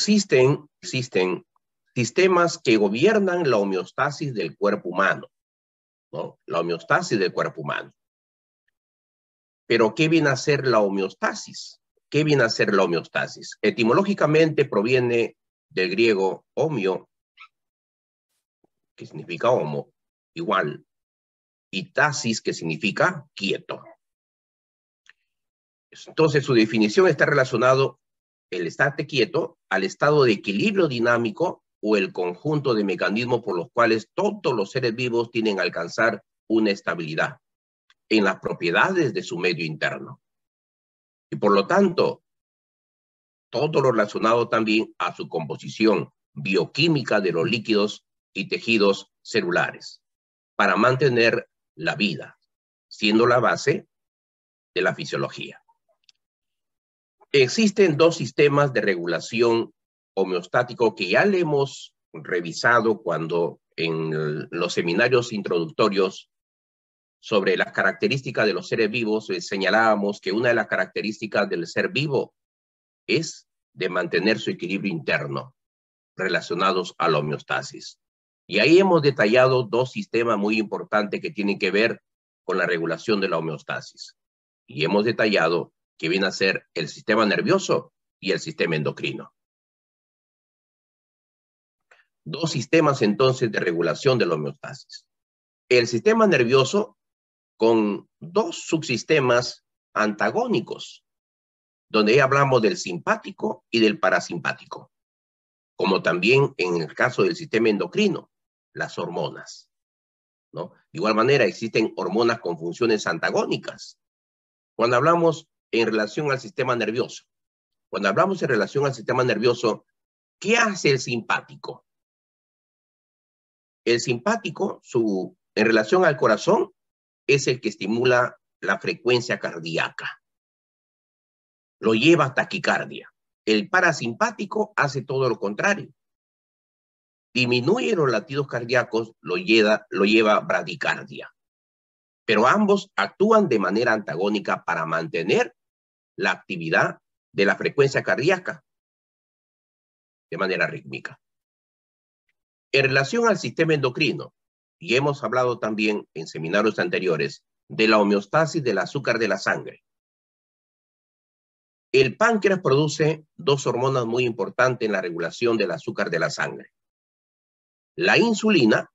Existen sistemas que gobiernan la homeostasis del cuerpo humano, ¿no? La homeostasis del cuerpo humano. Pero, ¿qué viene a ser la homeostasis? ¿Qué viene a ser la homeostasis? Etimológicamente proviene del griego homeo, que significa homo, igual, y tasis, que significa quieto. Entonces, su definición está relacionado el estarte quieto al estado de equilibrio dinámico o el conjunto de mecanismos por los cuales todos los seres vivos tienen que alcanzar una estabilidad en las propiedades de su medio interno. Y por lo tanto, todo lo relacionado también a su composición bioquímica de los líquidos y tejidos celulares para mantener la vida, siendo la base de la fisiología. Existen dos sistemas de regulación homeostático que ya le hemos revisado cuando en los seminarios introductorios sobre las características de los seres vivos señalábamos que una de las características del ser vivo es de mantener su equilibrio interno relacionados a la homeostasis. Y ahí hemos detallado dos sistemas muy importantes que tienen que ver con la regulación de la homeostasis. Y hemos detallado que viene a ser el sistema nervioso y el sistema endocrino. Dos sistemas entonces de regulación de la homeostasis. El sistema nervioso con dos subsistemas antagónicos, donde ya hablamos del simpático y del parasimpático, como también en el caso del sistema endocrino, las hormonas, ¿no? De igual manera existen hormonas con funciones antagónicas. Cuando hablamos en relación al sistema nervioso, ¿qué hace el simpático? El simpático, en relación al corazón, es el que estimula la frecuencia cardíaca. Lo lleva a taquicardia. El parasimpático hace todo lo contrario. Disminuye los latidos cardíacos, lo lleva a bradicardia. Pero ambos actúan de manera antagónica para mantener la actividad de la frecuencia cardíaca de manera rítmica. En relación al sistema endocrino, y hemos hablado también en seminarios anteriores de la homeostasis del azúcar de la sangre. El páncreas produce dos hormonas muy importantes en la regulación del azúcar de la sangre. La insulina,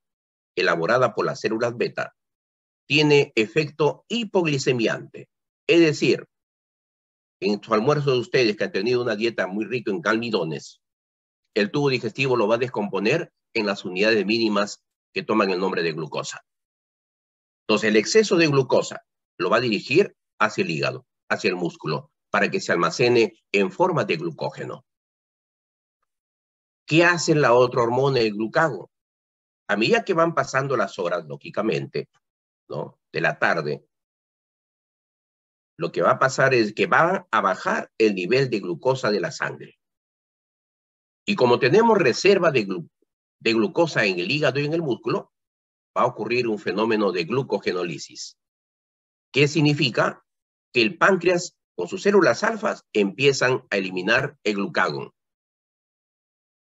elaborada por las células beta, tiene efecto hipoglicemiante. Es decir, en su almuerzo de ustedes que han tenido una dieta muy rica en almidones, el tubo digestivo lo va a descomponer en las unidades mínimas que toman el nombre de glucosa. Entonces, el exceso de glucosa lo va a dirigir hacia el hígado, hacia el músculo, para que se almacene en forma de glucógeno. ¿Qué hace la otra hormona, el glucagón? A medida que van pasando las horas, lógicamente, ¿no?, de la tarde, lo que va a pasar es que va a bajar el nivel de glucosa de la sangre. Y como tenemos reserva de glucosa en el hígado y en el músculo, va a ocurrir un fenómeno de glucogenólisis. ¿Qué significa? Que el páncreas con sus células alfas empiezan a eliminar el glucagón.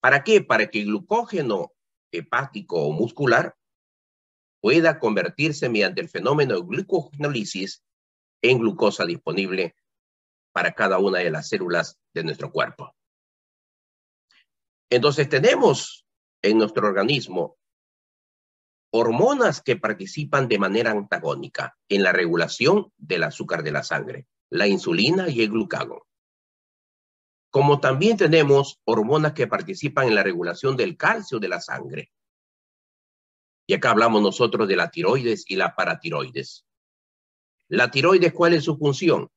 ¿Para qué? Para que el glucógeno hepático o muscular pueda convertirse mediante el fenómeno de glucogenólisis en glucosa disponible para cada una de las células de nuestro cuerpo. Entonces tenemos en nuestro organismo hormonas que participan de manera antagónica en la regulación del azúcar de la sangre, la insulina y el glucagón. Como también tenemos hormonas que participan en la regulación del calcio de la sangre. Y acá hablamos nosotros de la tiroides y la paratiroides. La tiroides, ¿cuál es su función?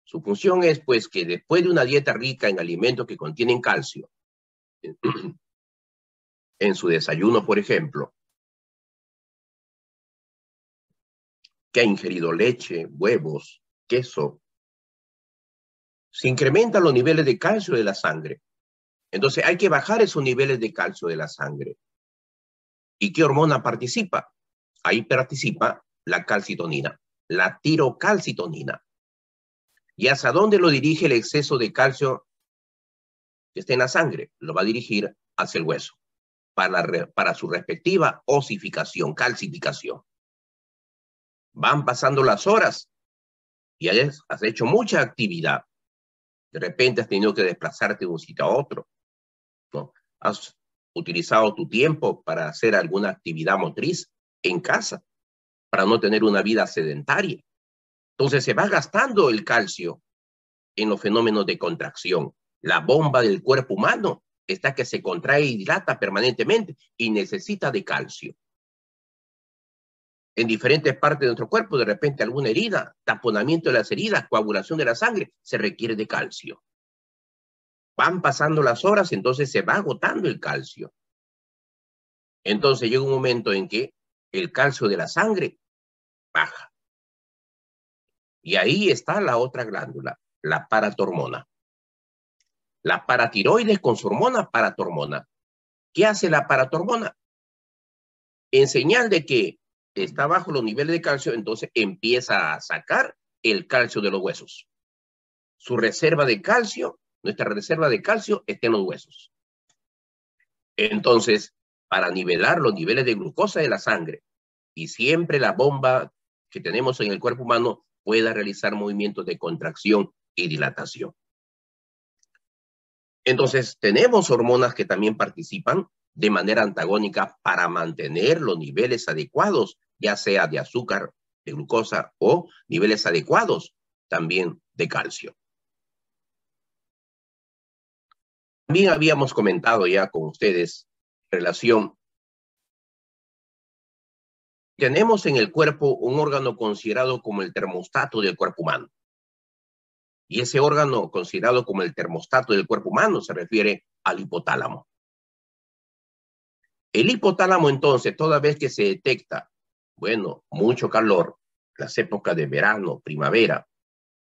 Su función es, pues, que después de una dieta rica en alimentos que contienen calcio, en su desayuno, por ejemplo, que ha ingerido leche, huevos, queso, se incrementan los niveles de calcio de la sangre. Entonces hay que bajar esos niveles de calcio de la sangre. ¿Y qué hormona participa? Ahí participa la calcitonina, la tirocalcitonina. ¿Y hasta dónde lo dirige el exceso de calcio que esté en la sangre, lo va a dirigir hacia el hueso para su respectiva osificación, calcificación. Van pasando las horas y has hecho mucha actividad. De repente has tenido que desplazarte de un sitio a otro, ¿no? Has utilizado tu tiempo para hacer alguna actividad motriz en casa, para no tener una vida sedentaria. Entonces se va gastando el calcio en los fenómenos de contracción. La bomba del cuerpo humano está que se contrae y dilata permanentemente y necesita de calcio. En diferentes partes de nuestro cuerpo, de repente alguna herida, taponamiento de las heridas, coagulación de la sangre, se requiere de calcio. Van pasando las horas, entonces se va agotando el calcio. Entonces llega un momento en que el calcio de la sangre baja. Y ahí está la otra glándula, la paratormona. La paratiroides con su hormona paratormona. ¿Qué hace la paratormona? En señal de que está bajo los niveles de calcio, entonces empieza a sacar el calcio de los huesos. Su reserva de calcio, nuestra reserva de calcio está en los huesos. Entonces, para nivelar los niveles de glucosa de la sangre y siempre la bomba que tenemos en el cuerpo humano pueda realizar movimientos de contracción y dilatación. Entonces, tenemos hormonas que también participan de manera antagónica para mantener los niveles adecuados, ya sea de azúcar, de glucosa o niveles adecuados también de calcio. También habíamos comentado ya con ustedes en relación. Tenemos en el cuerpo un órgano considerado como el termostato del cuerpo humano. Y ese órgano considerado como el termostato del cuerpo humano se refiere al hipotálamo. El hipotálamo, entonces, toda vez que se detecta, bueno, mucho calor, las épocas de verano, primavera,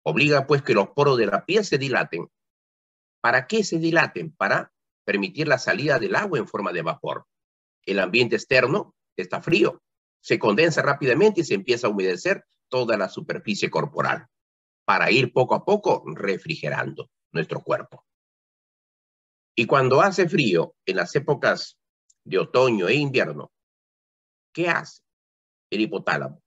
obliga pues que los poros de la piel se dilaten. ¿Para qué se dilaten? Para permitir la salida del agua en forma de vapor. El ambiente externo está frío, se condensa rápidamente y se empieza a humedecer toda la superficie corporal para ir poco a poco refrigerando nuestro cuerpo. Y cuando hace frío en las épocas de otoño e invierno, ¿qué hace el hipotálamo?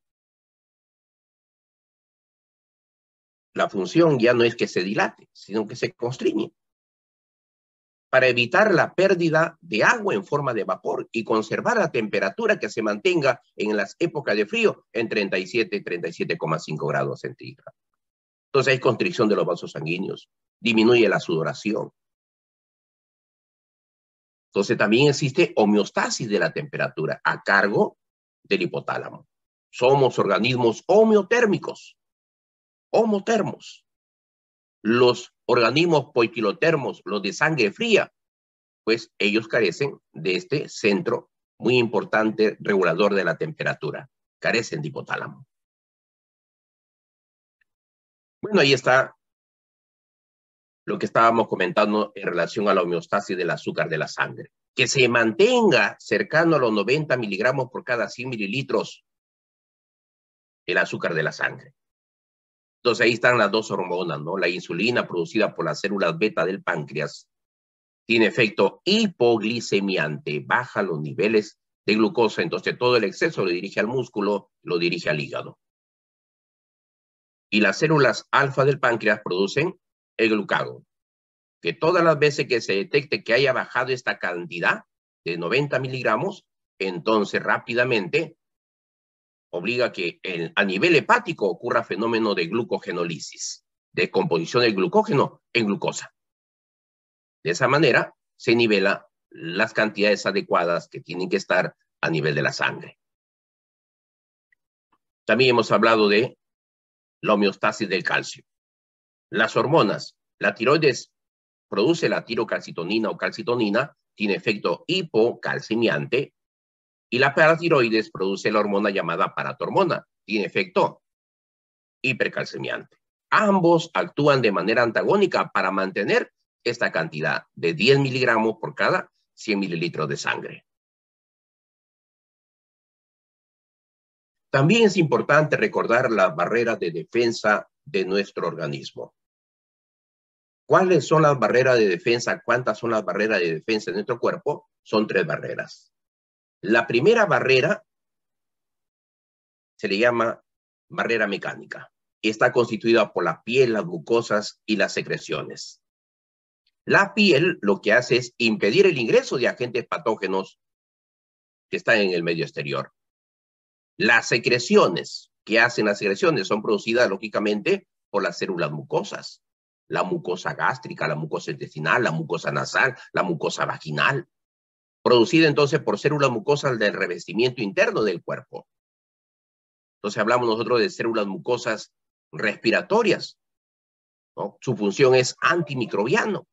La función ya no es que se dilate, sino que se constriñe para evitar la pérdida de agua en forma de vapor y conservar la temperatura que se mantenga en las épocas de frío en 37 y 37,5 grados centígrados. Entonces hay constricción de los vasos sanguíneos, disminuye la sudoración. Entonces también existe homeostasis de la temperatura a cargo del hipotálamo. Somos organismos homeotérmicos, homotermos. Los organismos poiquilotermos, los de sangre fría, pues ellos carecen de este centro muy importante regulador de la temperatura. Carecen de hipotálamo. Bueno, ahí está lo que estábamos comentando en relación a la homeostasis del azúcar de la sangre. Que se mantenga cercano a los 90 miligramos por cada 100 mililitros el azúcar de la sangre. Entonces ahí están las dos hormonas, ¿no? La insulina producida por las células beta del páncreas tiene efecto hipoglicemiante, baja los niveles de glucosa, entonces todo el exceso lo dirige al músculo, lo dirige al hígado. Y las células alfa del páncreas producen el glucagón, que todas las veces que se detecte que haya bajado esta cantidad de 90 miligramos, entonces rápidamente obliga a que a nivel hepático ocurra fenómeno de glucogenólisis, de composición del glucógeno en glucosa. De esa manera se nivela las cantidades adecuadas que tienen que estar a nivel de la sangre. También hemos hablado de la homeostasis del calcio. Las hormonas, la tiroides produce la tirocalcitonina o calcitonina, tiene efecto hipocalcemiante, y la paratiroides produce la hormona llamada paratormona, tiene efecto hipercalcemiante. Ambos actúan de manera antagónica para mantener esta cantidad de 10 miligramos por cada 100 mililitros de sangre. También es importante recordar las barreras de defensa de nuestro organismo. ¿Cuáles son las barreras de defensa? ¿Cuántas son las barreras de defensa en nuestro cuerpo? Son 3 barreras. La primera barrera se le llama barrera mecánica. Está constituida por la piel, las mucosas y las secreciones. La piel lo que hace es impedir el ingreso de agentes patógenos que están en el medio exterior. Las secreciones, ¿qué hacen las secreciones? Son producidas, lógicamente, por las células mucosas. La mucosa gástrica, la mucosa intestinal, la mucosa nasal, la mucosa vaginal. Producida entonces por células mucosas del revestimiento interno del cuerpo. Entonces hablamos nosotros de células mucosas respiratorias, ¿no? Su función es antimicrobiano.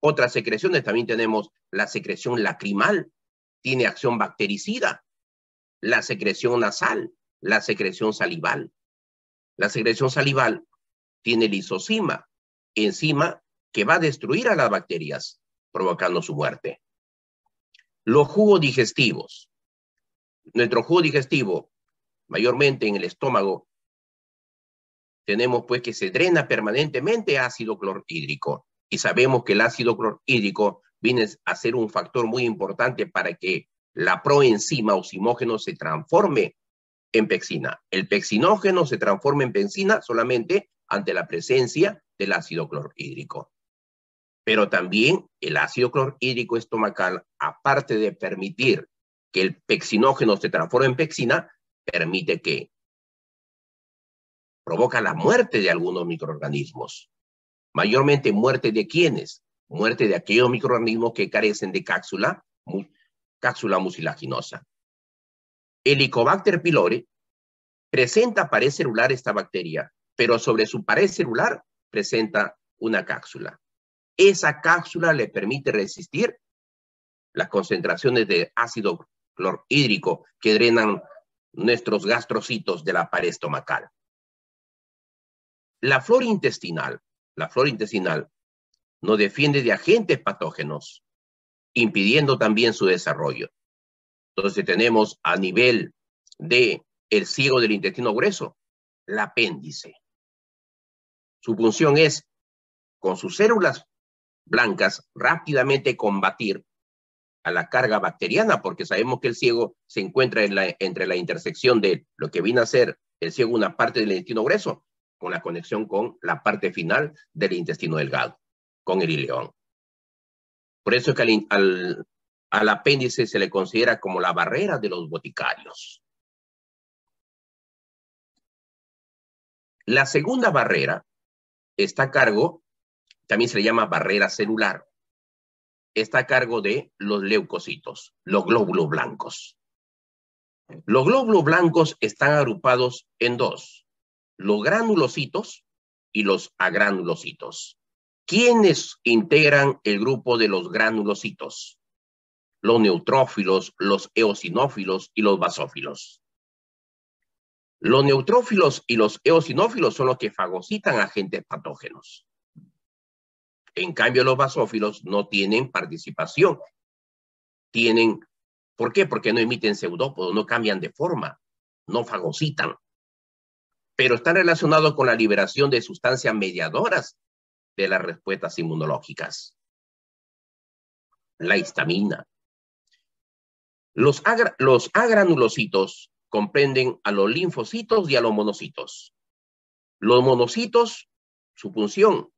Otras secreciones también tenemos la secreción lacrimal, tiene acción bactericida. La secreción nasal, la secreción salival. La secreción salival tiene lisozima, enzima que va a destruir a las bacterias, provocando su muerte. Los jugos digestivos. Nuestro jugo digestivo, mayormente en el estómago, tenemos pues que se drena permanentemente ácido clorhídrico. Y sabemos que el ácido clorhídrico viene a ser un factor muy importante para que la proenzima o zimógeno se transforme en pexina. El pexinógeno se transforma en pexina solamente ante la presencia del ácido clorhídrico. Pero también el ácido clorhídrico estomacal, aparte de permitir que el pexinógeno se transforme en pexina, permite que provoca la muerte de algunos microorganismos. Mayormente muerte de ¿quiénes? Muerte de aquellos microorganismos que carecen de cápsula mucilaginosa. Helicobacter pylori presenta pared celular esta bacteria, pero sobre su pared celular presenta una cápsula. Esa cápsula le permite resistir las concentraciones de ácido clorhídrico que drenan nuestros gastrocitos de la pared estomacal. La flora intestinal nos defiende de agentes patógenos, impidiendo también su desarrollo. Entonces tenemos a nivel de el ciego del intestino grueso, el apéndice. Su función es, con sus células blancas, rápidamente combatir a la carga bacteriana, porque sabemos que el ciego se encuentra entre la intersección de lo que viene a ser el ciego, una parte del intestino grueso, con la conexión con la parte final del intestino delgado, con el ileón. Por eso es que al apéndice se le considera como la barrera de los boticarios. La segunda barrera está a cargo, también se le llama barrera celular, está a cargo de los leucocitos, los glóbulos blancos. Los glóbulos blancos están agrupados en dos, los granulocitos y los agranulocitos. ¿Quiénes integran el grupo de los granulocitos? Los neutrófilos, los eosinófilos y los basófilos. Los neutrófilos y los eosinófilos son los que fagocitan agentes patógenos. En cambio, los basófilos no tienen participación. ¿Por qué? Porque no emiten pseudópodos, no cambian de forma, no fagocitan. Pero están relacionados con la liberación de sustancias mediadoras de las respuestas inmunológicas. La histamina. Los agranulocitos comprenden a los linfocitos y a los monocitos. Los monocitos, su función,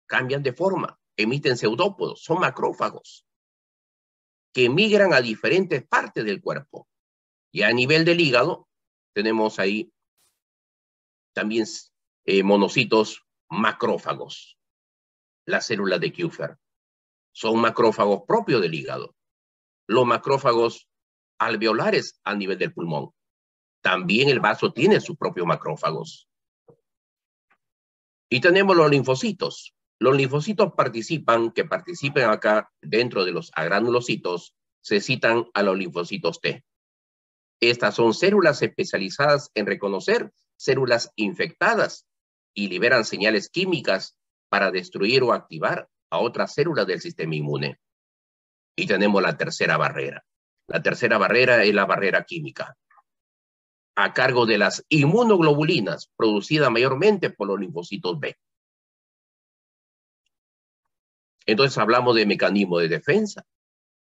cambian de forma, emiten pseudópodos, son macrófagos que migran a diferentes partes del cuerpo. Y a nivel del hígado, tenemos ahí también monocitos macrófagos. Las células de Kupffer son macrófagos propios del hígado. Los macrófagos alveolares a nivel del pulmón. También el vaso tiene sus propios macrófagos. Y tenemos los linfocitos. Los linfocitos participan acá dentro de los agranulocitos, se citan a los linfocitos T. Estas son células especializadas en reconocer células infectadas y liberan señales químicas para destruir o activar a otras células del sistema inmune. Y tenemos la tercera barrera. La tercera barrera es la barrera química, a cargo de las inmunoglobulinas, producidas mayormente por los linfocitos B. Entonces hablamos de mecanismo de defensa.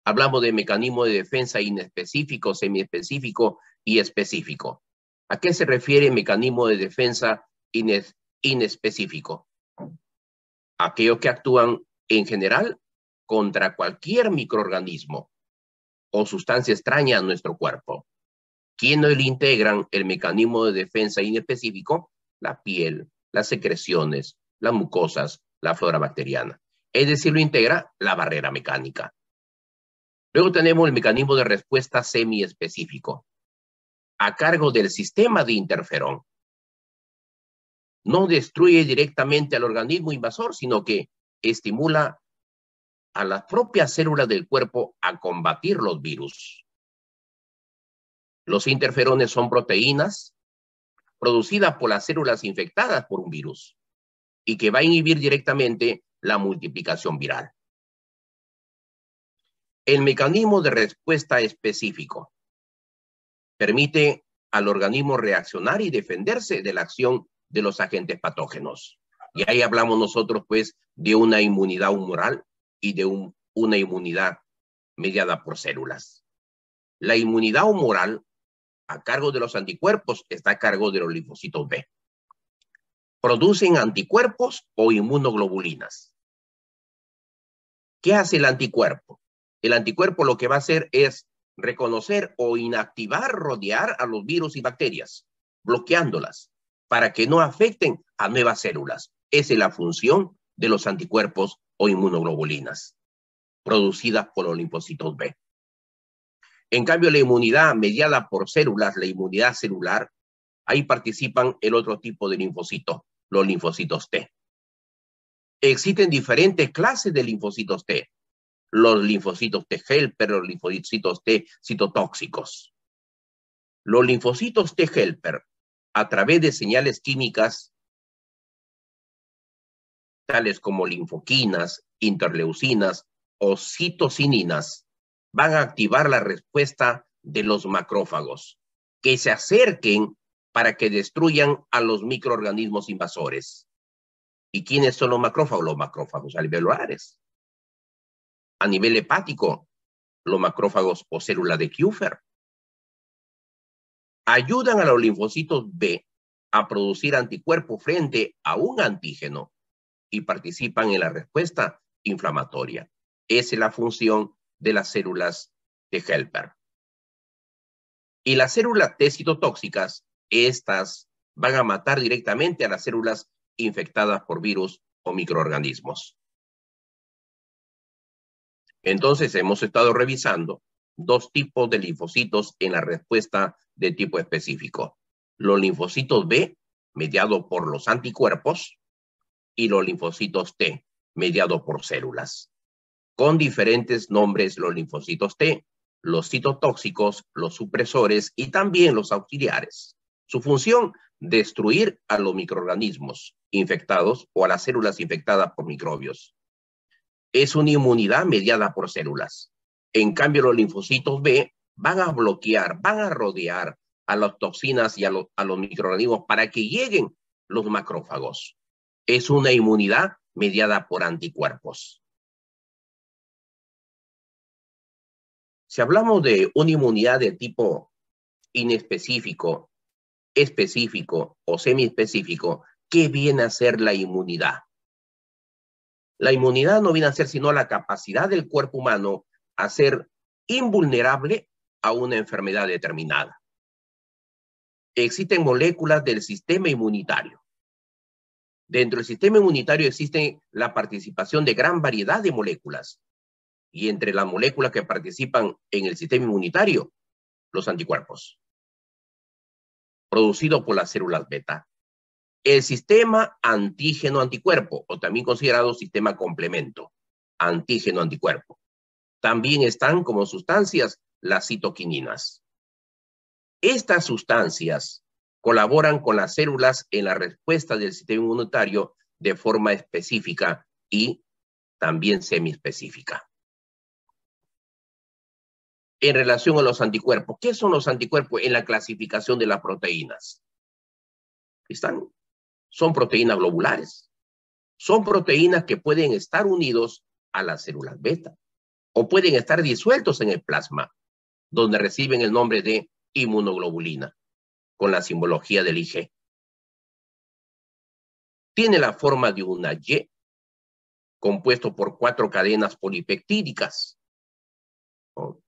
Hablamos de mecanismo de defensa inespecífico, semiespecífico y específico. ¿A qué se refiere mecanismo de defensa inespecífico? Aquellos que actúan en general contra cualquier microorganismo o sustancia extraña a nuestro cuerpo. ¿Quiénes le integran el mecanismo de defensa inespecífico? La piel, las secreciones, las mucosas, la flora bacteriana. Es decir, lo integra la barrera mecánica. Luego tenemos el mecanismo de respuesta semiespecífico, a cargo del sistema de interferón. No destruye directamente al organismo invasor, sino que estimula a las propias células del cuerpo a combatir los virus. Los interferones son proteínas producidas por las células infectadas por un virus y que va a inhibir directamente la multiplicación viral. El mecanismo de respuesta específico permite al organismo reaccionar y defenderse de la acción de los agentes patógenos. Y ahí hablamos nosotros, pues, de una inmunidad humoral y de una inmunidad mediada por células. La inmunidad humoral, a cargo de los anticuerpos, está a cargo de los linfocitos B. Producen anticuerpos o inmunoglobulinas. ¿Qué hace el anticuerpo? El anticuerpo lo que va a hacer es reconocer o inactivar, rodear a los virus y bacterias, bloqueándolas para que no afecten a nuevas células. Esa es la función de los anticuerpos o inmunoglobulinas, producidas por los linfocitos B. En cambio, la inmunidad mediada por células, la inmunidad celular, ahí participan el otro tipo de linfocitos, los linfocitos T. Existen diferentes clases de linfocitos T. Los linfocitos T helper, los linfocitos T citotóxicos. Los linfocitos T helper, a través de señales químicas, tales como linfoquinas, interleucinas o citocininas, van a activar la respuesta de los macrófagos, que se acerquen para que destruyan a los microorganismos invasores. ¿Y quiénes son los macrófagos? Los macrófagos alveolares. A nivel hepático, los macrófagos o células de Kupffer ayudan a los linfocitos B a producir anticuerpos frente a un antígeno y participan en la respuesta inflamatoria. Esa es la función de las células de helper. Y las células T citotóxicas, estas van a matar directamente a las células infectadas por virus o microorganismos. Entonces hemos estado revisando dos tipos de linfocitos en la respuesta de tipo específico. Los linfocitos B, mediados por los anticuerpos, y los linfocitos T, mediados por células. Con diferentes nombres los linfocitos T, los citotóxicos, los supresores y también los auxiliares. Su función, destruir a los microorganismos infectados o a las células infectadas por microbios. Es una inmunidad mediada por células. En cambio, los linfocitos B van a bloquear, van a rodear a las toxinas y a los microorganismos para que lleguen los macrófagos. Es una inmunidad mediada por anticuerpos. Si hablamos de una inmunidad de tipo inespecífico, específico o semiespecífico, ¿qué viene a ser la inmunidad? La inmunidad no viene a ser sino la capacidad del cuerpo humano a ser invulnerable a una enfermedad determinada. Existen moléculas del sistema inmunitario. Dentro del sistema inmunitario existe la participación de gran variedad de moléculas. Y entre las moléculas que participan en el sistema inmunitario, los anticuerpos, producidos por las células beta. El sistema antígeno-anticuerpo, o también considerado sistema complemento, antígeno-anticuerpo. También están como sustancias las citoquininas. Estas sustancias colaboran con las células en la respuesta del sistema inmunitario de forma específica y también semiespecífica. En relación a los anticuerpos, ¿qué son los anticuerpos en la clasificación de las proteínas? Son proteínas globulares. Son proteínas que pueden estar unidos a las células beta, o pueden estar disueltos en el plasma, donde reciben el nombre de inmunoglobulina, con la simbología del Ig. Tiene la forma de una Y, compuesto por 4 cadenas polipeptídicas. ¿No?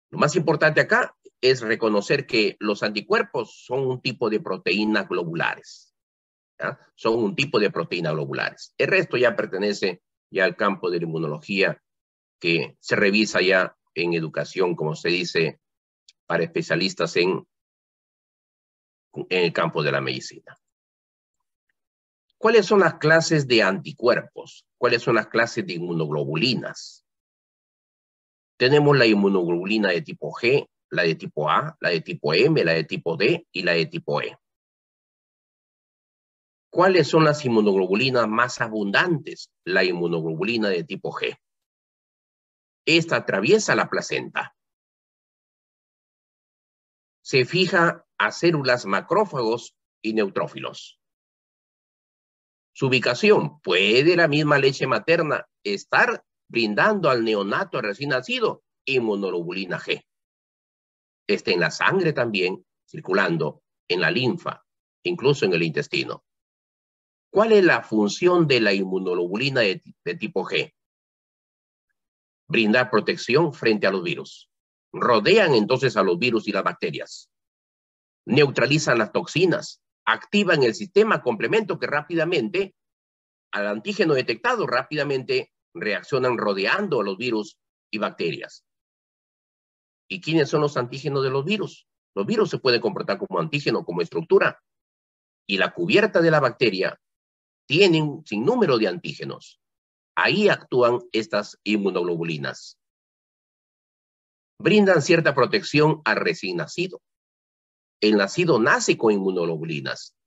Lo más importante acá es reconocer que los anticuerpos son un tipo de proteínas globulares. ¿Ya? Son un tipo de proteínas globulares. El resto ya pertenece ya al campo de la inmunología, que se revisa ya en educación, como se dice, para especialistas en el campo de la medicina. ¿Cuáles son las clases de anticuerpos? ¿Cuáles son las clases de inmunoglobulinas? Tenemos la inmunoglobulina de tipo G, la de tipo A, la de tipo M, la de tipo D y la de tipo E. ¿Cuáles son las inmunoglobulinas más abundantes? La inmunoglobulina de tipo G. Esta atraviesa la placenta. Se fija a células macrófagos y neutrófilos. Su ubicación: puede la misma leche materna estar brindando al neonato recién nacido inmunoglobulina G. Está en la sangre también, circulando en la linfa, incluso en el intestino. ¿Cuál es la función de la inmunoglobulina de tipo G? Brindar protección frente a los virus. Rodean entonces a los virus y las bacterias. Neutralizan las toxinas. Activan el sistema complemento que rápidamente, al antígeno detectado, rápidamente reaccionan rodeando a los virus y bacterias. ¿Y quiénes son los antígenos de los virus? Los virus se pueden comportar como antígeno, como estructura. Y la cubierta de la bacteria tiene un sinnúmero de antígenos. Ahí actúan estas inmunoglobulinas. Brindan cierta protección al recién nacido. El nacido nace con inmunoglobulinas,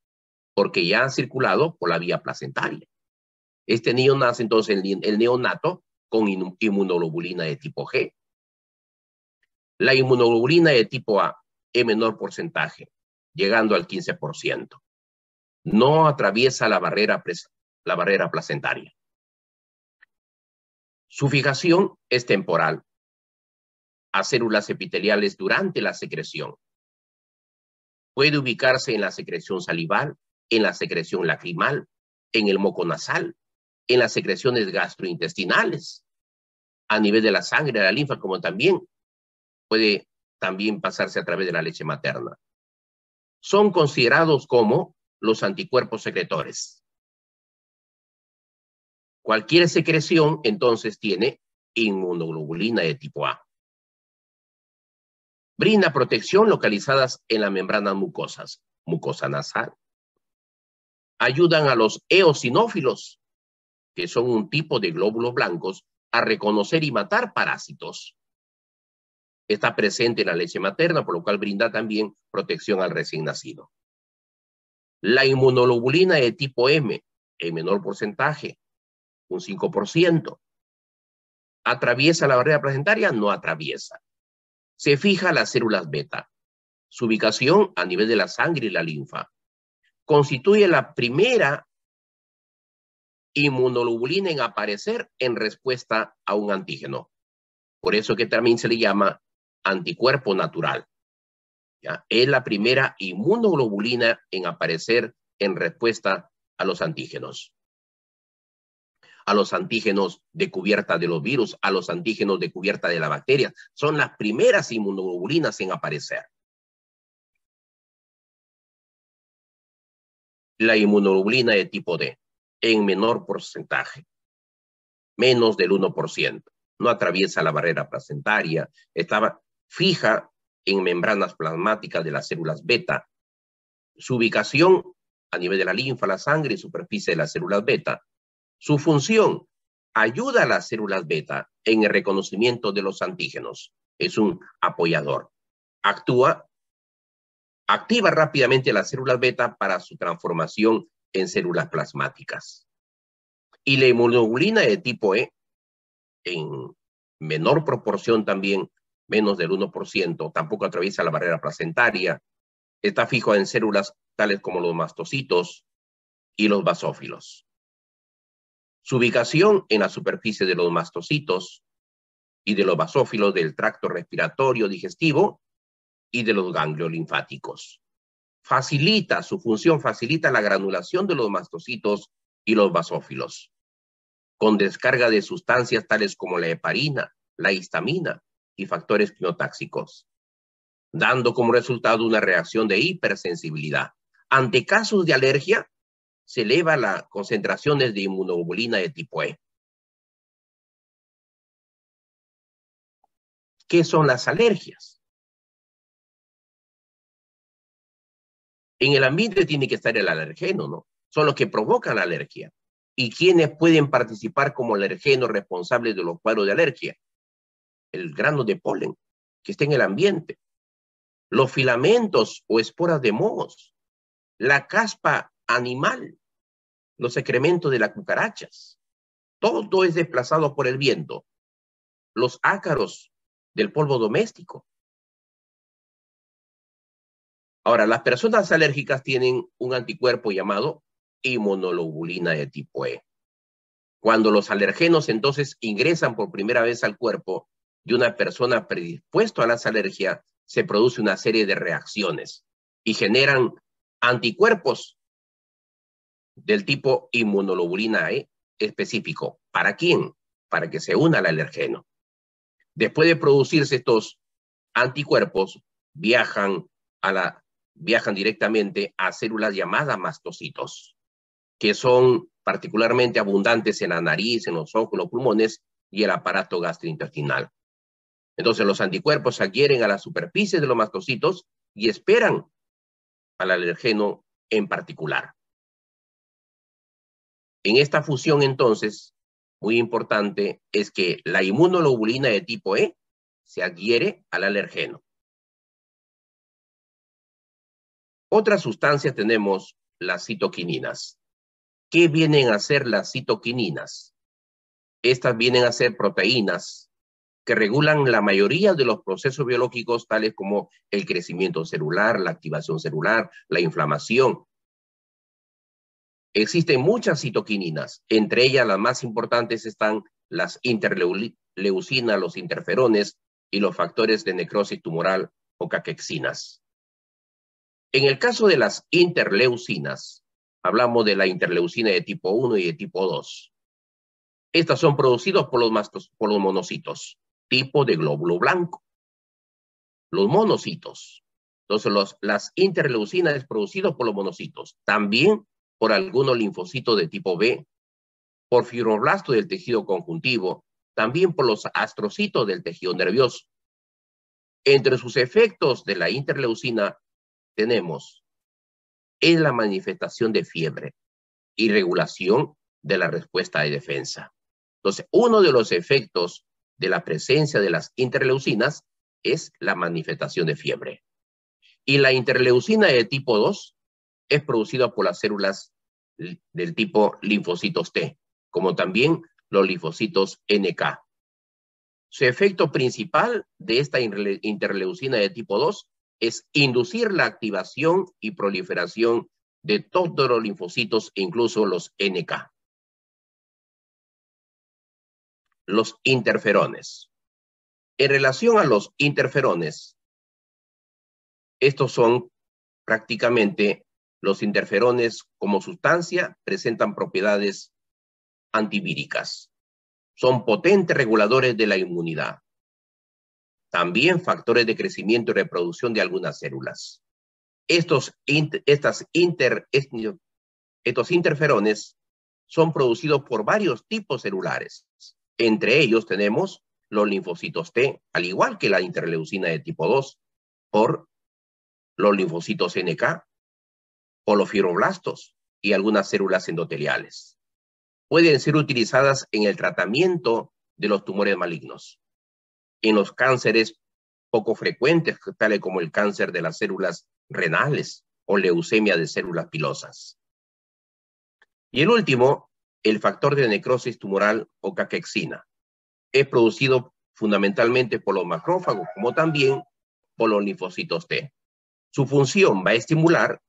porque ya han circulado por la vía placentaria. Este niño nace entonces, el neonato, con inmunoglobulina de tipo G. La inmunoglobulina de tipo A es menor porcentaje, llegando al 15%. No atraviesa la barrera placentaria. Su fijación es temporal a células epiteliales durante la secreción. Puede ubicarse en la secreción salival, en la secreción lacrimal, en el moco nasal, en las secreciones gastrointestinales, a nivel de la sangre, de la linfa, como también puede también pasarse a través de la leche materna. Son considerados como los anticuerpos secretores. Cualquier secreción, entonces, tiene inmunoglobulina de tipo A. Brinda protección localizadas en las membranas mucosas, mucosa nasal. Ayudan a los eosinófilos, que son un tipo de glóbulos blancos, a reconocer y matar parásitos. Está presente en la leche materna, por lo cual brinda también protección al recién nacido. La inmunoglobulina de tipo M, en menor porcentaje, un 5%. ¿Atraviesa la barrera placentaria? No atraviesa. Se fija a las células beta. Su ubicación a nivel de la sangre y la linfa. Constituye la primera inmunoglobulina en aparecer en respuesta a un antígeno. Por eso que también se le llama anticuerpo natural. ¿Ya? Es la primera inmunoglobulina en aparecer en respuesta a los antígenos. A los antígenos de cubierta de los virus, a los antígenos de cubierta de la bacteria. Son las primeras inmunoglobulinas en aparecer. La inmunoglobulina de tipo D, en menor porcentaje, menos del 1%. No atraviesa la barrera placentaria, estaba fija en membranas plasmáticas de las células beta. Su ubicación a nivel de la linfa, la sangre y superficie de las células beta. Su función: ayuda a las células beta en el reconocimiento de los antígenos. Es un apoyador. Activa rápidamente las células beta para su transformación en células plasmáticas. Y la inmunoglobulina de tipo E, en menor proporción también, menos del 1%, tampoco atraviesa la barrera placentaria. Está fijo en células tales como los mastocitos y los basófilos. Su ubicación en la superficie de los mastocitos y de los basófilos del tracto respiratorio digestivo y de los ganglios linfáticos. Su función facilita la granulación de los mastocitos y los basófilos, con descarga de sustancias tales como la heparina, la histamina y factores quinotáxicos, dando como resultado una reacción de hipersensibilidad. Ante casos de alergia, se eleva las concentraciones de inmunoglobulina de tipo E. ¿Qué son las alergias? En el ambiente tiene que estar el alergeno, ¿no? Son los que provocan la alergia. ¿Y quiénes pueden participar como alergenos responsables de los cuadros de alergia? El grano de polen que está en el ambiente, los filamentos o esporas de mohos, la caspa animal, los excrementos de las cucarachas. Todo es desplazado por el viento. Los ácaros del polvo doméstico. Ahora, las personas alérgicas tienen un anticuerpo llamado inmunoglobulina de tipo E. Cuando los alergenos entonces ingresan por primera vez al cuerpo de una persona predispuesta a las alergias, se produce una serie de reacciones y generan anticuerpos del tipo inmunoglobulina E específico. ¿Para quién? Para que se una al alergeno. Después de producirse estos anticuerpos, viajan directamente a células llamadas mastocitos, que son particularmente abundantes en la nariz, en los ojos, los pulmones y el aparato gastrointestinal. Entonces los anticuerpos se adhieren a la superficie de los mastocitos y esperan al alergeno en particular. En esta fusión, entonces, muy importante es que la inmunoglobulina de tipo E se adhiere al alergeno. Otras sustancias tenemos las citoquininas. ¿Qué vienen a ser las citoquininas? Estas vienen a ser proteínas que regulan la mayoría de los procesos biológicos, tales como el crecimiento celular, la activación celular, la inflamación. Existen muchas citoquininas, entre ellas las más importantes están las interleucinas, los interferones y los factores de necrosis tumoral o caquexinas. En el caso de las interleucinas, hablamos de la interleucina de tipo 1 y de tipo 2. Estas son producidas por los monocitos, tipo de glóbulo blanco. Los monocitos. Entonces, las interleucinas es producido por los monocitos. También por algunos linfocitos de tipo B, por fibroblastos del tejido conjuntivo, también por los astrocitos del tejido nervioso. Entre sus efectos de la interleucina tenemos la manifestación de fiebre y regulación de la respuesta de defensa. Entonces, uno de los efectos de la presencia de las interleucinas es la manifestación de fiebre. Y la interleucina de tipo 2 es producida por las células del tipo linfocitos T, como también los linfocitos NK. Su efecto principal de esta interleucina de tipo 2 es inducir la activación y proliferación de todos los linfocitos, incluso los NK. Los interferones. En relación a los interferones, estos son prácticamente los interferones como sustancia, presentan propiedades antivíricas. Son potentes reguladores de la inmunidad. También factores de crecimiento y reproducción de algunas células. Estos interferones son producidos por varios tipos celulares. Entre ellos tenemos los linfocitos T, al igual que la interleucina de tipo 2, por los linfocitos NK, por los fibroblastos y algunas células endoteliales. Pueden ser utilizadas en el tratamiento de los tumores malignos, en los cánceres poco frecuentes, tales como el cáncer de las células renales o leucemia de células pilosas. Y el último, el factor de necrosis tumoral o caquexina. Es producido fundamentalmente por los macrófagos, como también por los linfocitos T. Su función va a estimular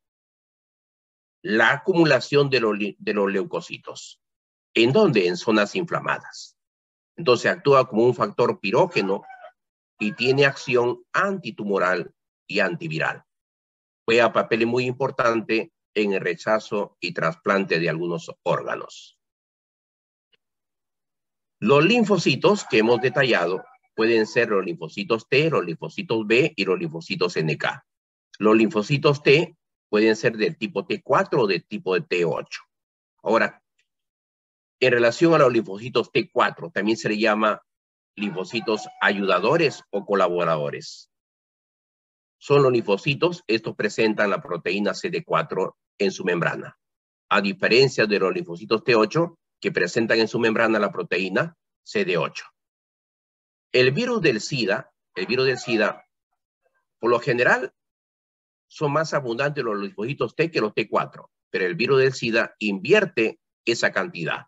la acumulación de los leucocitos ¿En dónde? En zonas inflamadas. Entonces actúa como un factor pirógeno y tiene acción antitumoral y antiviral. Juega papel muy importante en el rechazo y trasplante de algunos órganos. Los linfocitos que hemos detallado pueden ser los linfocitos T, los linfocitos B y los linfocitos NK. Los linfocitos T pueden ser del tipo T4 o del tipo de T8. Ahora, en relación a los linfocitos T4, también se le llama linfocitos ayudadores o colaboradores. Son los linfocitos, estos presentan la proteína CD4 en su membrana, a diferencia de los linfocitos T8 que presentan en su membrana la proteína CD8. El virus del SIDA, por lo general, son más abundantes los linfocitos T que los T4, pero el virus del SIDA invierte esa cantidad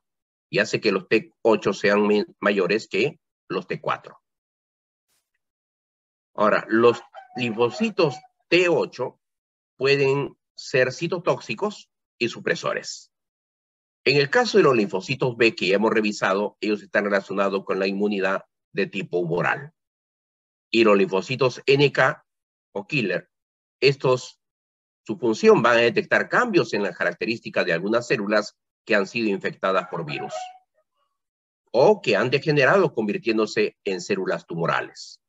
y hace que los T8 sean mayores que los T4. Ahora, los linfocitos T8 pueden ser citotóxicos y supresores. En el caso de los linfocitos B que ya hemos revisado, ellos están relacionados con la inmunidad de tipo humoral. Y los linfocitos NK o killer, su función va a detectar cambios en las características de algunas células que han sido infectadas por virus o que han degenerado convirtiéndose en células tumorales.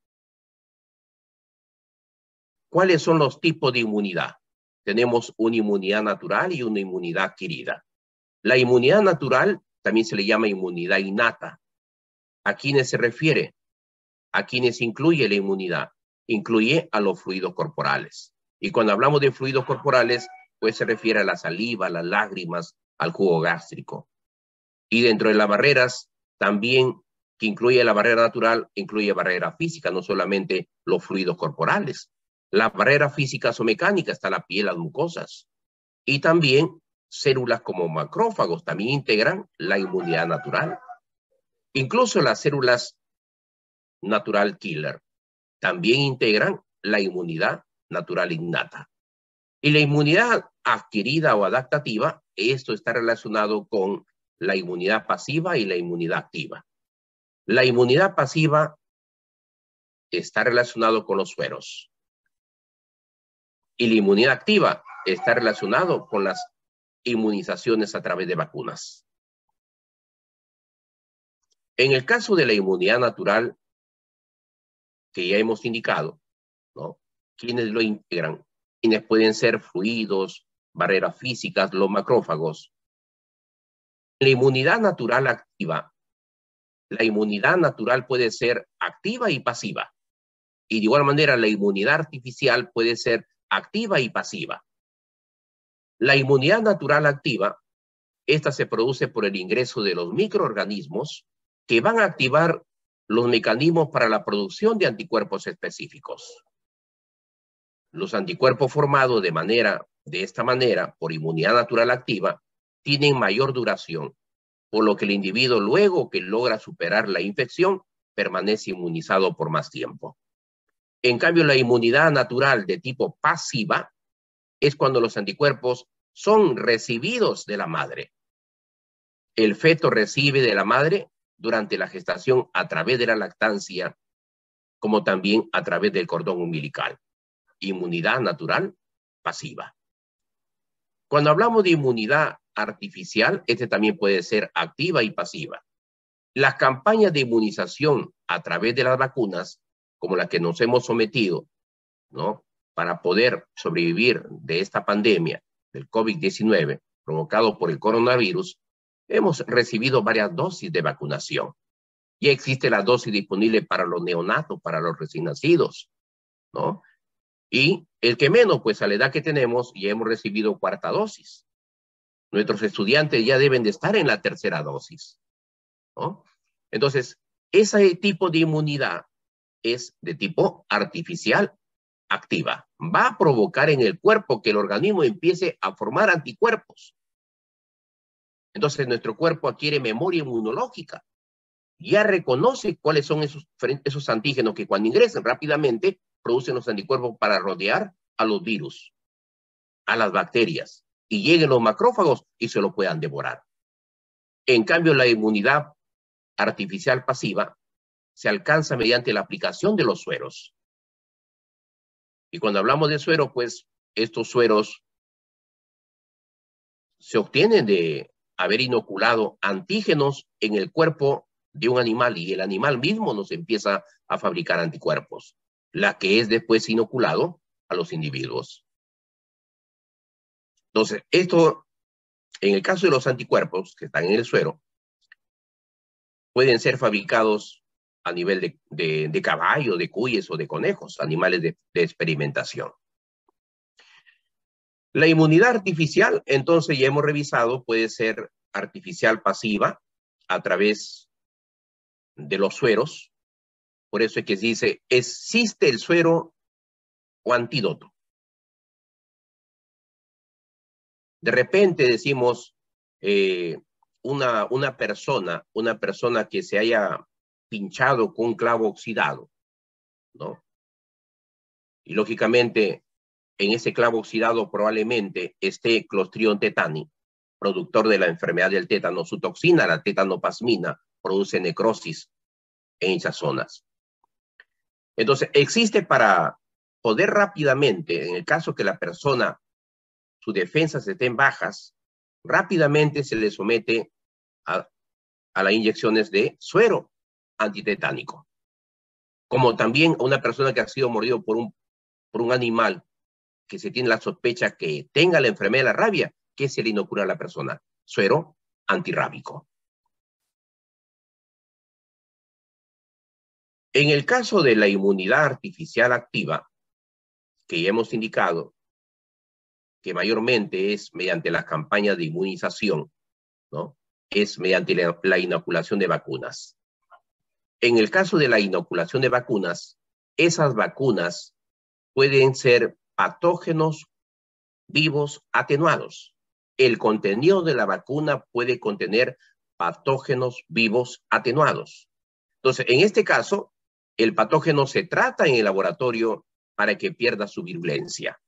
¿Cuáles son los tipos de inmunidad? Tenemos una inmunidad natural y una inmunidad adquirida. La inmunidad natural también se le llama inmunidad innata. ¿A quiénes se refiere? ¿A quiénes incluye la inmunidad? Incluye a los fluidos corporales. Y cuando hablamos de fluidos corporales, pues se refiere a la saliva, las lágrimas, al jugo gástrico. Y dentro de las barreras, también que incluye la barrera natural, incluye barrera física, no solamente los fluidos corporales. Las barreras físicas o mecánicas, está la piel, las mucosas. Y también células como macrófagos también integran la inmunidad natural. Incluso las células natural killer también integran la inmunidad natural innata. Y la inmunidad adquirida o adaptativa, esto está relacionado con la inmunidad pasiva y la inmunidad activa. La inmunidad pasiva está relacionado con los sueros. Y la inmunidad activa está relacionado con las inmunizaciones a través de vacunas. En el caso de la inmunidad natural, que ya hemos indicado, ¿no? ¿Quiénes lo integran? Quienes pueden ser fluidos, barreras físicas, los macrófagos. La inmunidad natural activa, la inmunidad natural puede ser activa y pasiva. Y de igual manera, la inmunidad artificial puede ser activa y pasiva. La inmunidad natural activa, esta se produce por el ingreso de los microorganismos que van a activar los mecanismos para la producción de anticuerpos específicos. Los anticuerpos formados de esta manera por inmunidad natural activa tienen mayor duración, por lo que el individuo luego que logra superar la infección permanece inmunizado por más tiempo. En cambio, la inmunidad natural de tipo pasiva es cuando los anticuerpos son recibidos de la madre. El feto recibe de la madre durante la gestación a través de la lactancia, como también a través del cordón umbilical. Inmunidad natural pasiva. Cuando hablamos de inmunidad artificial, este también puede ser activa y pasiva. Las campañas de inmunización a través de las vacunas, como las que nos hemos sometido, ¿no?, para poder sobrevivir de esta pandemia del COVID-19 provocado por el coronavirus, hemos recibido varias dosis de vacunación. Ya existe la dosis disponible para los neonatos, para los recién nacidos, ¿no? Y el que menos, pues a la edad que tenemos, ya hemos recibido cuarta dosis. Nuestros estudiantes ya deben de estar en la tercera dosis, ¿no? Entonces, ese tipo de inmunidad es de tipo artificial activa. Va a provocar en el cuerpo que el organismo empiece a formar anticuerpos. Entonces, nuestro cuerpo adquiere memoria inmunológica. Ya reconoce cuáles son esos antígenos que cuando ingresen rápidamente producen los anticuerpos para rodear a los virus, a las bacterias, y lleguen los macrófagos y se lo puedan devorar. En cambio, la inmunidad artificial pasiva se alcanza mediante la aplicación de los sueros. Y cuando hablamos de suero, pues estos sueros se obtienen de haber inoculado antígenos en el cuerpo de un animal y el animal mismo nos empieza a fabricar anticuerpos, la que es después inoculado a los individuos. Entonces, esto, en el caso de los anticuerpos que están en el suero, pueden ser fabricados a nivel de caballo, de cuyes o de conejos, animales de experimentación. La inmunidad artificial, entonces ya hemos revisado, puede ser artificial pasiva a través de los sueros. Por eso es que se dice, existe el suero o antídoto. De repente decimos, una persona que se haya pinchado con un clavo oxidado, ¿no? Y lógicamente, en ese clavo oxidado probablemente esté Clostridium tetani, productor de la enfermedad del tétano. Su toxina, la tetanoplasmina, produce necrosis en esas zonas. Entonces, existe para poder rápidamente, en el caso que la persona, sus defensas estén bajas, rápidamente se le somete a las inyecciones de suero antitetánico. Como también a una persona que ha sido mordido por un animal que se tiene la sospecha que tenga la enfermedad de la rabia, que se le inocula a la persona, suero antirrábico. En el caso de la inmunidad artificial activa, que ya hemos indicado, que mayormente es mediante las campañas de inmunización, ¿no? Es mediante la inoculación de vacunas. En el caso de la inoculación de vacunas, esas vacunas pueden ser patógenos vivos atenuados. El contenido de la vacuna puede contener patógenos vivos atenuados. Entonces, en este caso, el patógeno se trata en el laboratorio para que pierda su virulencia.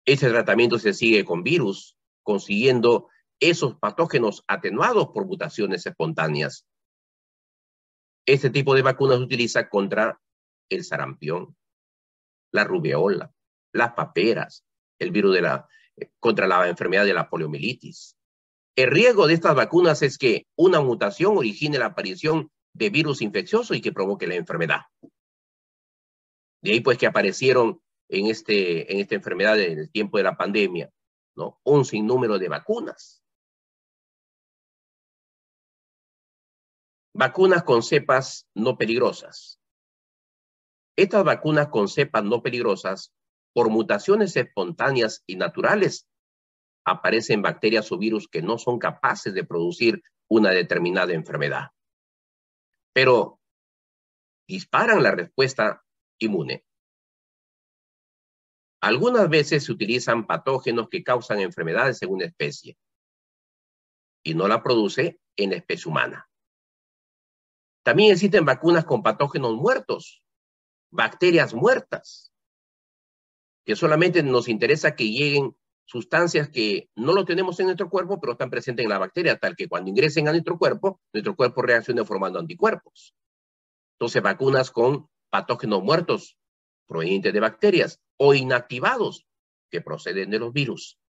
Este tratamiento se sigue con virus, consiguiendo esos patógenos atenuados por mutaciones espontáneas. Este tipo de vacuna se utiliza contra el sarampión, la rubeola, las paperas, el virus contra la enfermedad de la poliomielitis. El riesgo de estas vacunas es que una mutación origine la aparición de virus infecciosos y que provoque la enfermedad. De ahí pues que aparecieron en esta enfermedad en el tiempo de la pandemia, ¿no? Un sinnúmero de vacunas. Vacunas con cepas no peligrosas. Estas vacunas con cepas no peligrosas, por mutaciones espontáneas y naturales, aparecen bacterias o virus que no son capaces de producir una determinada enfermedad, pero disparan la respuesta inmune. Algunas veces se utilizan patógenos que causan enfermedades en una especie y no la produce en la especie humana. También existen vacunas con patógenos muertos, bacterias muertas, que solamente nos interesa que lleguen sustancias que no lo tenemos en nuestro cuerpo, pero están presentes en la bacteria, tal que cuando ingresen a nuestro cuerpo reaccione formando anticuerpos. Entonces, vacunas con patógenos muertos provenientes de bacterias o inactivados que proceden de los virus.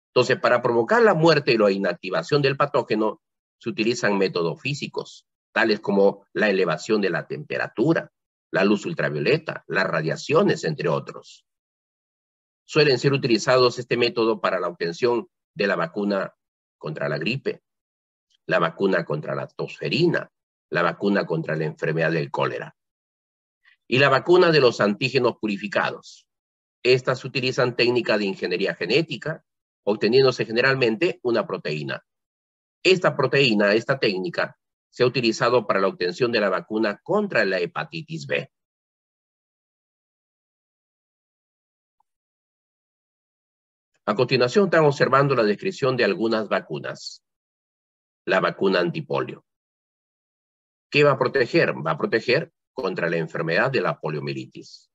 Entonces, para provocar la muerte y la inactivación del patógeno, se utilizan métodos físicos, tales como la elevación de la temperatura, la luz ultravioleta, las radiaciones, entre otros. Suelen ser utilizados este método para la obtención de la vacuna contra la gripe, la vacuna contra la tosferina, la vacuna contra la enfermedad del cólera y la vacuna de los antígenos purificados. Estas utilizan técnicas de ingeniería genética, obteniéndose generalmente una proteína. Esta proteína, esta técnica, se ha utilizado para la obtención de la vacuna contra la hepatitis B. A continuación están observando la descripción de algunas vacunas. La vacuna antipolio. ¿Qué va a proteger? Va a proteger contra la enfermedad de la poliomielitis.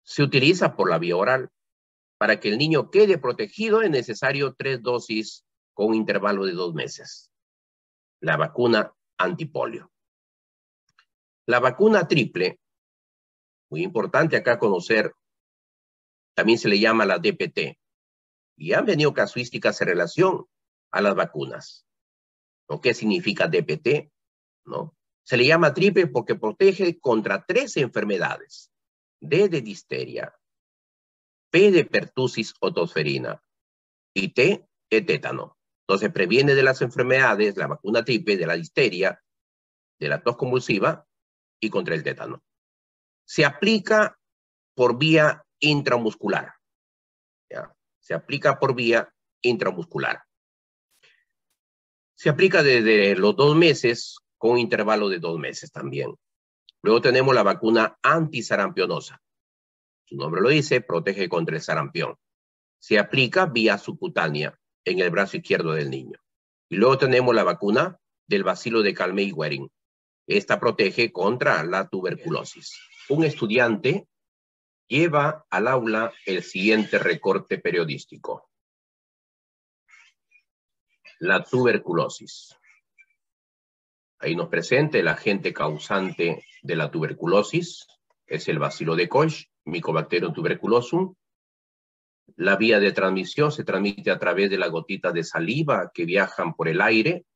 Se utiliza por la vía oral. Para que el niño quede protegido es necesario 3 dosis con un intervalo de 2 meses. La vacuna antipolio. La vacuna triple, muy importante acá conocer, también se le llama la DPT. Y han venido casuísticas en relación a las vacunas. ¿No? ¿Qué significa DPT? ¿No? Se le llama triple porque protege contra 3 enfermedades. D de difteria, P de pertussis o tosferina y T de tétano. Entonces previene de las enfermedades, la vacuna triple, de la difteria, de la tos convulsiva y contra el tétano. Se aplica por vía intramuscular. ¿Ya? Se aplica por vía intramuscular. Se aplica desde los 2 meses con un intervalo de 2 meses también. Luego tenemos la vacuna antisarampionosa. Su nombre lo dice, protege contra el sarampión. Se aplica vía subcutánea en el brazo izquierdo del niño. Y luego tenemos la vacuna del bacilo de Calmette-Guerin. Esta protege contra la tuberculosis. Un estudiante lleva al aula el siguiente recorte periodístico. La tuberculosis. Ahí nos presenta el agente causante de la tuberculosis, es el bacilo de Koch, Mycobacterium tuberculosum. La vía de transmisión se transmite a través de las gotitas de saliva que viajan por el aire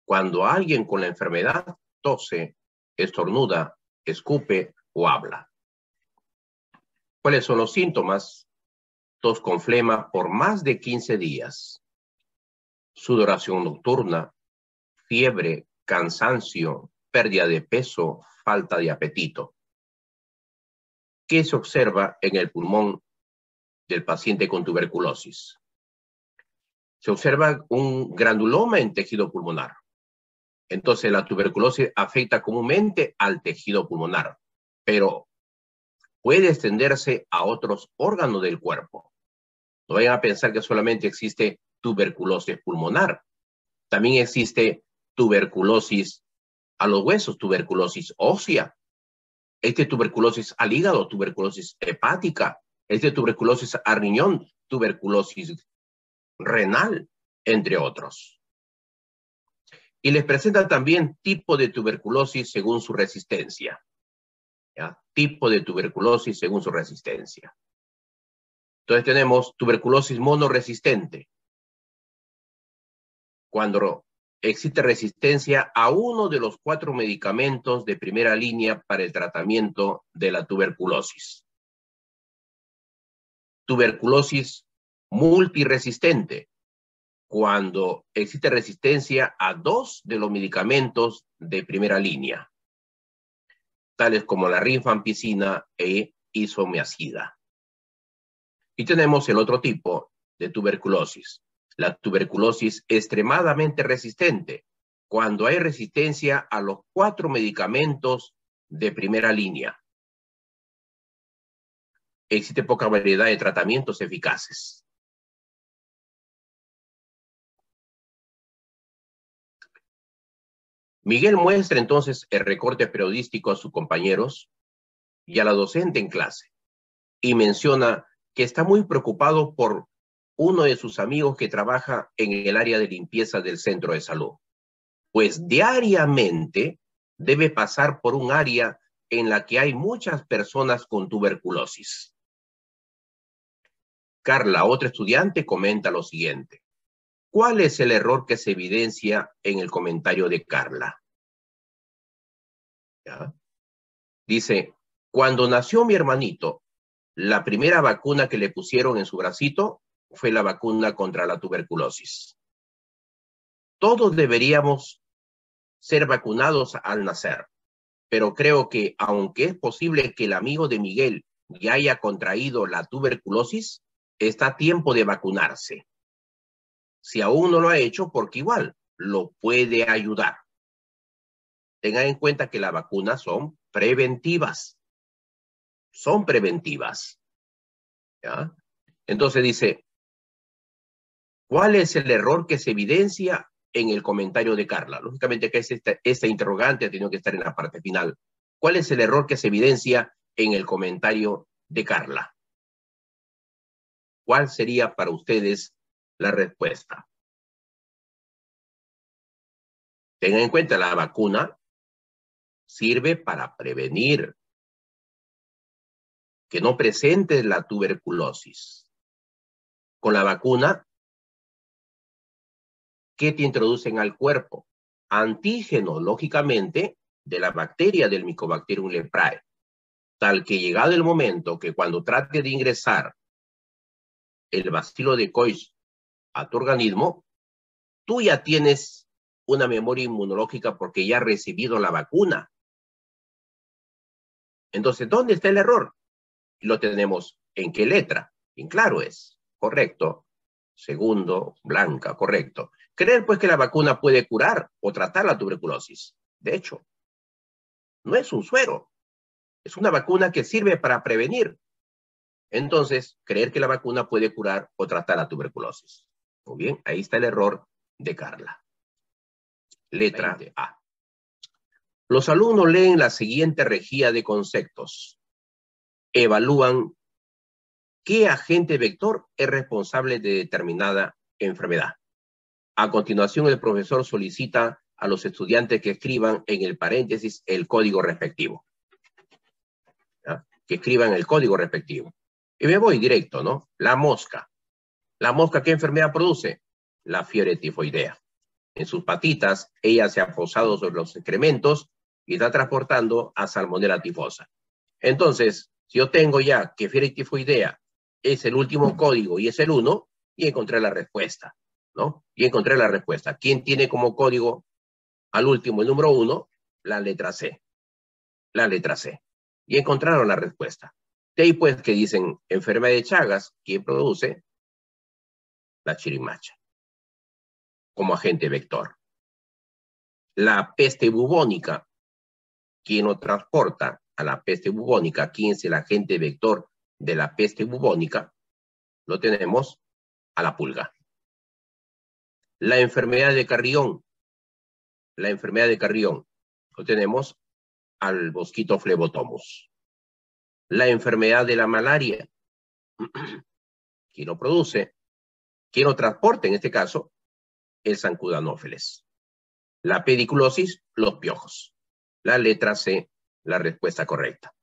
cuando alguien con la enfermedad tose, estornuda, escupe o habla. ¿Cuáles son los síntomas? Tos con flema por más de 15 días, sudoración nocturna, fiebre, cansancio, pérdida de peso, falta de apetito. ¿Qué se observa en el pulmón del paciente con tuberculosis? Se observa un granuloma en tejido pulmonar. Entonces la tuberculosis afecta comúnmente al tejido pulmonar, pero puede extenderse a otros órganos del cuerpo. No vayan a pensar que solamente existe tuberculosis pulmonar. También existe tuberculosis a los huesos, tuberculosis ósea. Tuberculosis al hígado, tuberculosis hepática. Tuberculosis al riñón, tuberculosis renal, entre otros. Y les presenta también tipo de tuberculosis según su resistencia. ¿Ya? Tipo de tuberculosis según su resistencia. Entonces tenemos tuberculosis monoresistente. Cuando existe resistencia a uno de los 4 medicamentos de primera línea para el tratamiento de la tuberculosis. Tuberculosis multiresistente. Cuando existe resistencia a 2 de los medicamentos de primera línea, tales como la rifampicina e isomiazida. Y tenemos el otro tipo de tuberculosis, la tuberculosis extremadamente resistente, cuando hay resistencia a los 4 medicamentos de primera línea. Existe poca variedad de tratamientos eficaces. Miguel muestra entonces el recorte periodístico a sus compañeros y a la docente en clase y menciona que está muy preocupado por uno de sus amigos que trabaja en el área de limpieza del centro de salud, pues diariamente debe pasar por un área en la que hay muchas personas con tuberculosis. Carla, otra estudiante, comenta lo siguiente. ¿Cuál es el error que se evidencia en el comentario de Carla? ¿Ya? Dice, cuando nació mi hermanito, la primera vacuna que le pusieron en su bracito fue la vacuna contra la tuberculosis. Todos deberíamos ser vacunados al nacer, pero creo que aunque es posible que el amigo de Miguel ya haya contraído la tuberculosis, está a tiempo de vacunarse. Si aún no lo ha hecho, porque igual lo puede ayudar. Tengan en cuenta que las vacunas son preventivas. Son preventivas. ¿Ya? Entonces dice, ¿cuál es el error que se evidencia en el comentario de Carla? Lógicamente que esta interrogante ha tenido que estar en la parte final. ¿Cuál es el error que se evidencia en el comentario de Carla? ¿Cuál sería para ustedes la respuesta? Tengan en cuenta, la vacuna sirve para prevenir que no presentes la tuberculosis. Con la vacuna, ¿qué te introducen al cuerpo? Antígenos, lógicamente, de la bacteria del Mycobacterium leprae, tal que llegado el momento que cuando trate de ingresar el bacilo de Koch a tu organismo, tú ya tienes una memoria inmunológica porque ya has recibido la vacuna. Entonces, ¿dónde está el error? Lo tenemos en qué letra. Bien claro es, correcto. Segundo, blanca, correcto. Creer pues que la vacuna puede curar o tratar la tuberculosis. De hecho, no es un suero, es una vacuna que sirve para prevenir. Entonces, creer que la vacuna puede curar o tratar la tuberculosis. Muy bien, ahí está el error de Carla. Letra A. Los alumnos leen la siguiente regía de conceptos. Evalúan qué agente vector es responsable de determinada enfermedad. A continuación, el profesor solicita a los estudiantes que escriban en el paréntesis el código respectivo. ¿Ya? Que escriban el código respectivo. Y me voy directo, ¿no? La mosca. ¿La mosca qué enfermedad produce? La fiebre tifoidea. En sus patitas, ella se ha posado sobre los excrementos y está transportando a Salmonella tifosa. Entonces, si yo tengo ya que fiebre tifoidea es el último código y es el 1, y encontré la respuesta, ¿no? Y encontré la respuesta. ¿Quién tiene como código al último el número 1? La letra C. La letra C. Y encontraron la respuesta. De ahí pues que dicen enfermedad de Chagas, ¿quién produce? La chirimacha, como agente vector. La peste bubónica, ¿quién lo transporta a la peste bubónica? ¿Quién es el agente vector de la peste bubónica? Lo tenemos a la pulga. La enfermedad de Carrión. La enfermedad de Carrión. Lo tenemos al mosquito Flebotomus. La enfermedad de la malaria. ¿Quién lo produce? ¿Quién lo transporta en este caso? El Zancudanófeles. La pediculosis, los piojos. La letra C, la respuesta correcta.